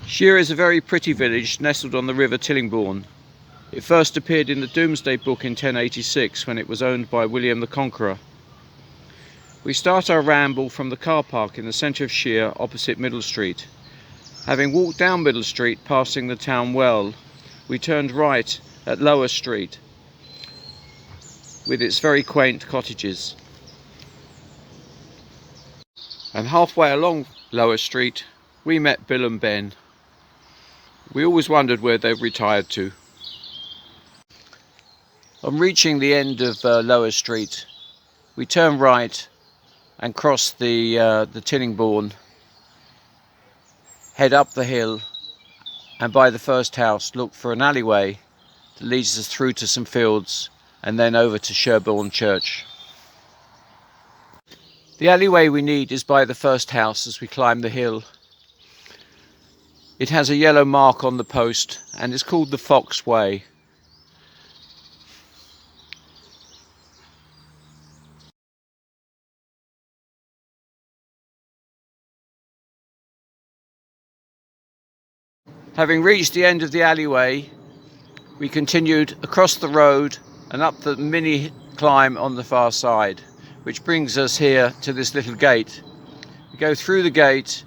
Shere is a very pretty village nestled on the River Tillingbourne. It first appeared in the Doomsday Book in 1086 when it was owned by William the Conqueror. We start our ramble from the car park in the centre of Shere opposite Middle Street. Having walked down Middle Street passing the town well, we turned right at Lower Street with its very quaint cottages. And halfway along Lower Street we met Bill and Ben. We always wondered where they'd retired to. On reaching the end of Lower Street, we turn right and cross the Tillingbourne, head up the hill, and by the first house look for an alleyway that leads us through to some fields and then over to Sherbourne Church. The alleyway we need is by the first house as we climb the hill. It has a yellow mark on the post and is called the Fox Way. Having reached the end of the alleyway, we continued across the road and up the mini climb on the far side, which brings us here to this little gate. We go through the gate,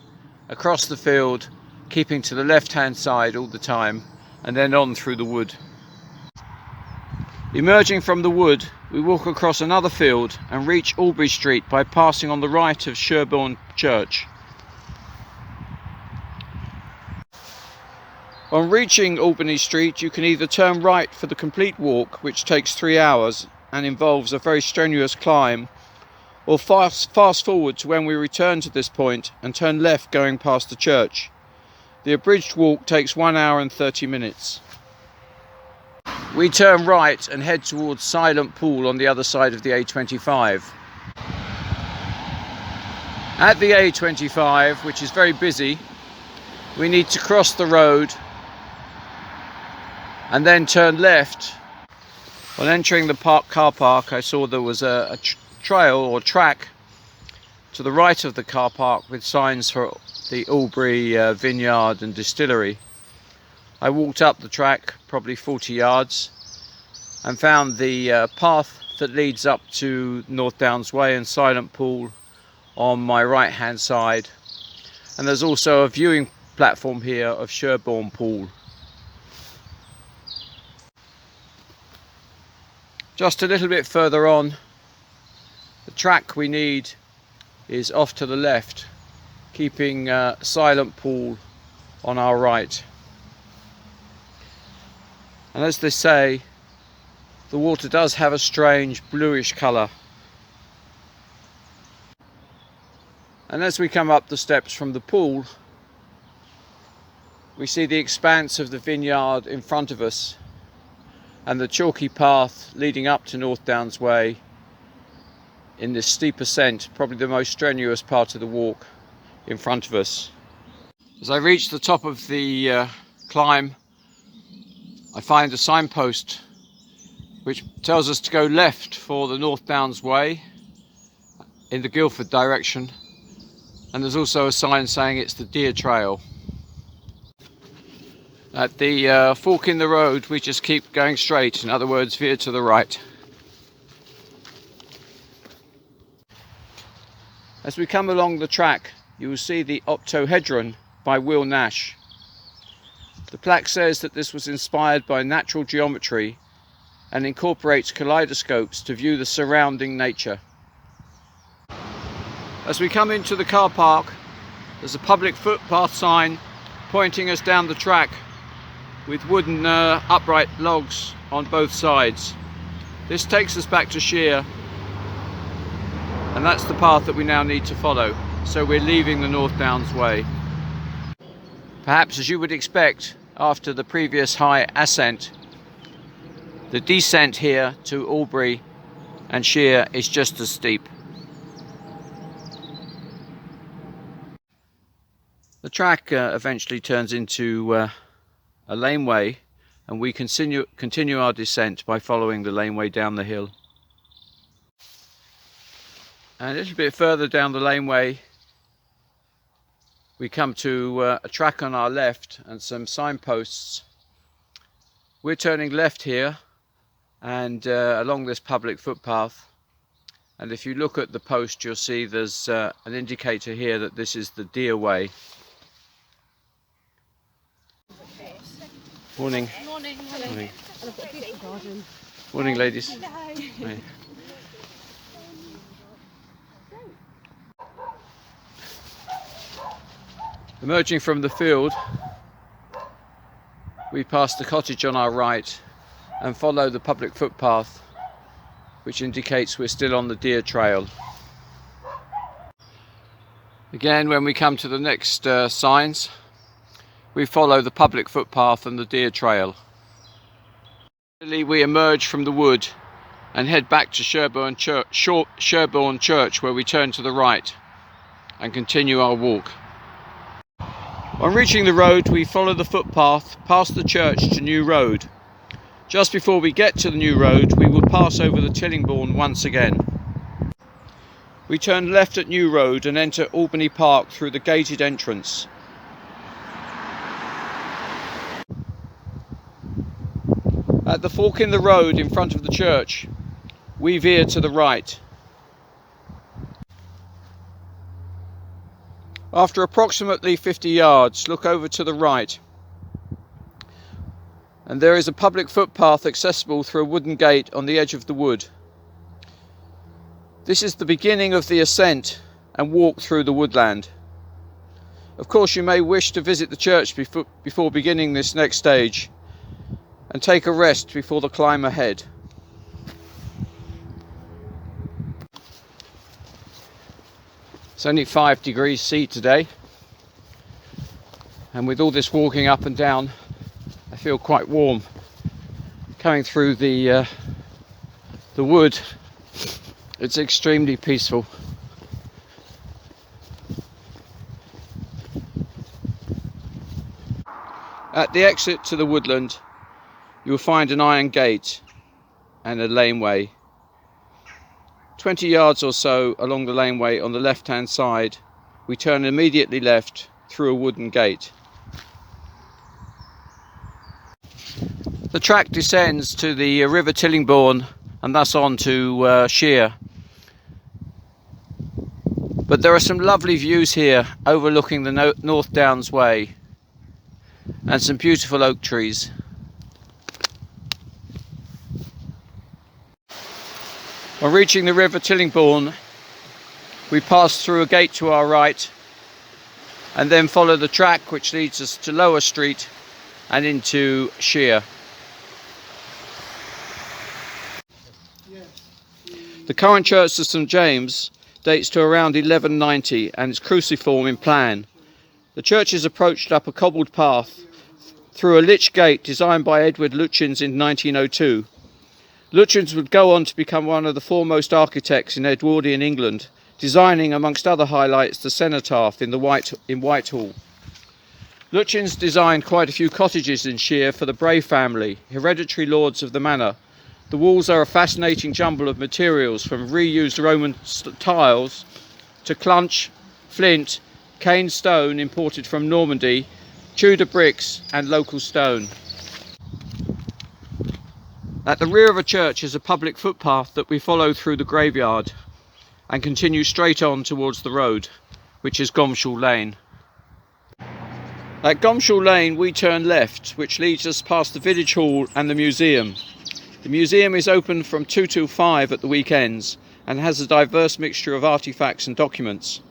across the field, keeping to the left-hand side all the time, and then on through the wood. Emerging from the wood, we walk across another field and reach Albury Street by passing on the right of Sherbourne Church. On reaching Albury Street, you can either turn right for the complete walk, which takes 3 hours and involves a very strenuous climb, or fast forward to when we return to this point and turn left going past the church. The abridged walk takes 1 hour and 30 minutes. We turn right and head towards Silent Pool on the other side of the A25. At the A25, which is very busy, we need to cross the road and then turn left. On entering the car park, I saw there was a trail or track to the right of the car park with signs for the Albury vineyard and distillery. I walked up the track probably 40 yards and found the path that leads up to North Downs Way and Silent Pool on my right hand side, and there's also a viewing platform here of Sherbourne Pool. Just a little bit further on, the track we need is off to the left, keeping Silent Pool on our right. And as they say, the water does have a strange bluish colour. And as we come up the steps from the pool, we see the expanse of the vineyard in front of us and the chalky path leading up to North Downs Way in this steep ascent, probably the most strenuous part of the walk, in front of us. As I reach the top of the climb, I find a signpost which tells us to go left for the North Downs Way in the Guildford direction, and there's also a sign saying it's the Deer Trail. At the fork in the road, we just keep going straight, in other words, veer to the right. As we come along the track, you will see the octohedron by Will Nash. The plaque says that this was inspired by natural geometry and incorporates kaleidoscopes to view the surrounding nature. As we come into the car park, there's a public footpath sign pointing us down the track with wooden upright logs on both sides. This takes us back to Shere, and that's the path that we now need to follow. So we're leaving the North Downs Way. Perhaps as you would expect after the previous high ascent, the descent here to Albury and Shere is just as steep. The track eventually turns into a laneway, and we continue our descent by following the laneway down the hill. And a little bit further down the laneway we come to a track on our left and some signposts. We're turning left here and along this public footpath, and if you look at the post you'll see there's an indicator here that this is the Deer Way. Morning. Morning. Hello. Morning. And I've got a beautiful garden. Morning, ladies. Hello. Hi. Emerging from the field, we pass the cottage on our right and follow the public footpath, which indicates we're still on the deer trail. Again, when we come to the next signs, we follow the public footpath and the deer trail. We emerge from the wood and head back to Sherbourne Church, where we turn to the right and continue our walk. On reaching the road, we follow the footpath past the church to New Road. Just before we get to the new road, we will pass over the Tillingbourne once again. We turn left at New Road and enter Albury Park through the gated entrance. At the fork in the road in front of the church, we veer to the right. After approximately 50 yards, look over to the right, and there is a public footpath accessible through a wooden gate on the edge of the wood. This is the beginning of the ascent and walk through the woodland. Of course, you may wish to visit the church before beginning this next stage and take a rest before the climb ahead. It's only 5 degrees C today, and with all this walking up and down, I feel quite warm. Coming through the wood, it's extremely peaceful. At the exit to the woodland, you will find an iron gate and a laneway. 20 yards or so along the laneway on the left hand side, we turn immediately left through a wooden gate. The track descends to the River Tillingbourne and thus on to Shere. But there are some lovely views here overlooking the North Downs Way and some beautiful oak trees. On reaching the River Tillingbourne, we pass through a gate to our right and then follow the track which leads us to Lower Street and into Shere. The current church of St James dates to around 1190 and is cruciform in plan. The church is approached up a cobbled path through a lich gate designed by Edward Lutyens in 1902. Lutyens would go on to become one of the foremost architects in Edwardian England, designing, amongst other highlights, the cenotaph in Whitehall. Lutyens designed quite a few cottages in Shere for the Bray family, hereditary lords of the manor. The walls are a fascinating jumble of materials, from reused Roman tiles to clunch, flint, cane stone imported from Normandy, Tudor bricks and local stone. At the rear of a church is a public footpath that we follow through the graveyard and continue straight on towards the road, which is Gumshoe Lane. At Gumshoe Lane we turn left, which leads us past the village hall and the museum. The museum is open from 2 till 5 at the weekends and has a diverse mixture of artefacts and documents.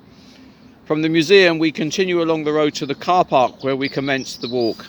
From the museum we continue along the road to the car park where we commence the walk.